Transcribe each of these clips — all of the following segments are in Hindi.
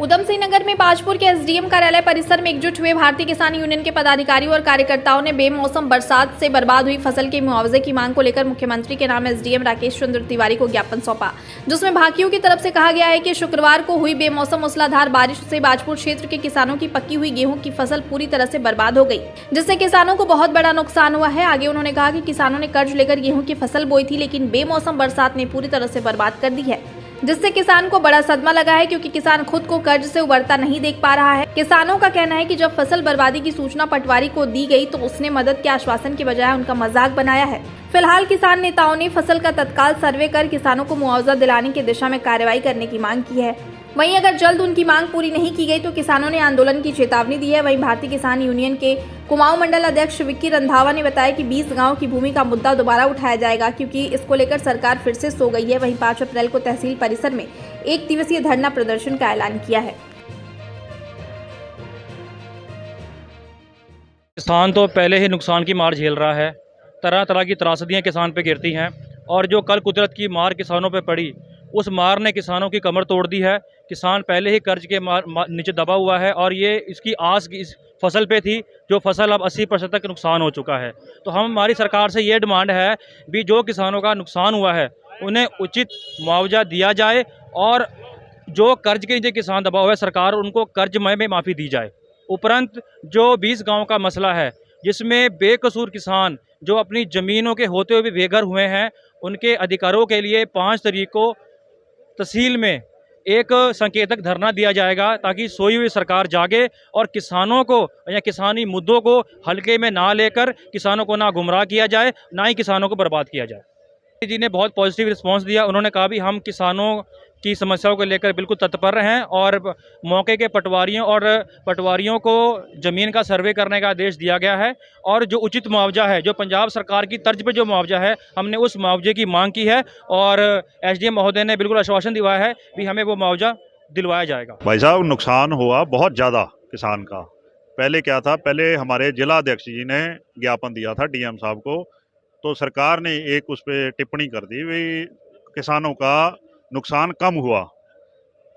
उधम सिंह नगर में बाजपुर के एसडीएम कार्यालय परिसर में एकजुट हुए भारतीय किसान यूनियन के पदाधिकारियों और कार्यकर्ताओं ने बेमौसम बरसात से बर्बाद हुई फसल के मुआवजे की मांग को लेकर मुख्यमंत्री के नाम एसडीएम राकेश चंद्र तिवारी को ज्ञापन सौंपा, जिसमें भाकियों की तरफ से कहा गया है कि शुक्रवार को हुई बेमौसम मूसलाधार बारिश से बाजपुर क्षेत्र के किसानों की पकी हुई गेहूं की फसल पूरी तरह से बर्बाद हो गई, जिससे किसानों को बहुत बड़ा नुकसान हुआ है। आगे उन्होंने कहा कि किसानों ने कर्ज लेकर गेहूं की फसल बोई थी, लेकिन बेमौसम बरसात ने पूरी तरह से बर्बाद कर दी है, जिससे किसान को बड़ा सदमा लगा है, क्योंकि किसान खुद को कर्ज से उबरता नहीं देख पा रहा है। किसानों का कहना है कि जब फसल बर्बादी की सूचना पटवारी को दी गई तो उसने मदद के आश्वासन की बजाय उनका मजाक बनाया है। फिलहाल किसान नेताओं ने फसल का तत्काल सर्वे कर किसानों को मुआवजा दिलाने की दिशा में कार्रवाई करने की मांग की है। वहीं अगर जल्द उनकी मांग पूरी नहीं की गई तो किसानों ने आंदोलन की चेतावनी दी है। वहीं भारतीय किसान यूनियन के कुमाऊं मंडल अध्यक्ष विक्की रंधावा ने बताया कि 20 गांव की भूमि का मुद्दा दोबारा उठाया जाएगा, क्योंकि इसको लेकर सरकार फिर से सो गई है। वहीं 5 अप्रैल को तहसील परिसर में 1 दिवसीय धरना प्रदर्शन का ऐलान किया है। किसान तो पहले ही नुकसान की मार झेल रहा है, तरह तरह की त्रासदियां किसान पे गिरती हैं, और जो कल कुदरत की मार किसानों पे पड़ी उस मार ने किसानों की कमर तोड़ दी है। किसान पहले ही कर्ज के नीचे दबा हुआ है, और ये इसकी आस इस फसल पे थी, जो फसल अब 80% तक नुकसान हो चुका है। तो हमारी सरकार से ये डिमांड है भी जो किसानों का नुकसान हुआ है उन्हें उचित मुआवजा दिया जाए, और जो कर्ज के नीचे किसान दबा हुआ है सरकार उनको कर्ज में माफ़ी दी जाए। उपरंत जो 20 गाँव का मसला है जिसमें बेकसूर किसान जो अपनी ज़मीनों के होते हुए भी बेघर हुए हैं, उनके अधिकारों के लिए 5 तारीख को तहसील में एक संकेतक धरना दिया जाएगा, ताकि सोई हुई सरकार जागे और किसानों को या किसानी मुद्दों को हल्के में ना लेकर किसानों को ना गुमराह किया जाए, ना ही किसानों को बर्बाद किया जाए। जी ने बहुत पॉजिटिव रिस्पांस दिया। उन्होंने कहा भी हम किसानों की समस्याओं को लेकर बिल्कुल तत्पर हैं, और मौके के पटवारियों को ज़मीन का सर्वे करने का आदेश दिया गया है, और जो उचित मुआवजा है, जो पंजाब सरकार की तर्ज पे जो मुआवजा है, हमने उस मुआवजे की मांग की है, और एसडीएम महोदय ने बिल्कुल आश्वासन दिया है भी हमें वो मुआवजा दिलवाया जाएगा। भाई साहब, नुकसान हुआ बहुत ज़्यादा किसान का। पहले क्या था, पहले हमारे जिला अध्यक्ष जी ने ज्ञापन दिया था डीएम साहब को, तो सरकार ने एक उस पर टिप्पणी कर दी भी किसानों का नुकसान कम हुआ,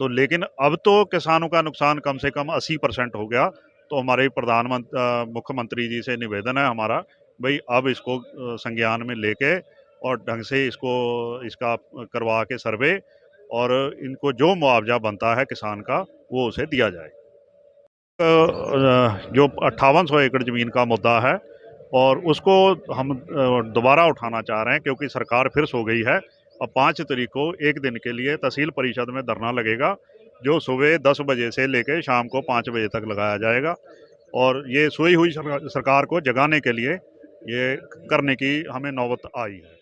तो लेकिन अब तो किसानों का नुकसान कम से कम 80% हो गया। तो हमारे मुख्यमंत्री जी से निवेदन है हमारा, भाई अब इसको संज्ञान में लेके और ढंग से इसका करवा के सर्वे, और इनको जो मुआवजा बनता है किसान का वो उसे दिया जाए। जो 5800 एकड़ ज़मीन का मुद्दा है, और उसको हम दोबारा उठाना चाह रहे हैं, क्योंकि सरकार फिर सो गई है। अब 5 तारीख को 1 दिन के लिए तहसील परिषद में धरना लगेगा, जो सुबह 10 बजे से लेकर शाम को 5 बजे तक लगाया जाएगा, और ये सोई हुई सरकार को जगाने के लिए ये करने की हमें नौबत आई है।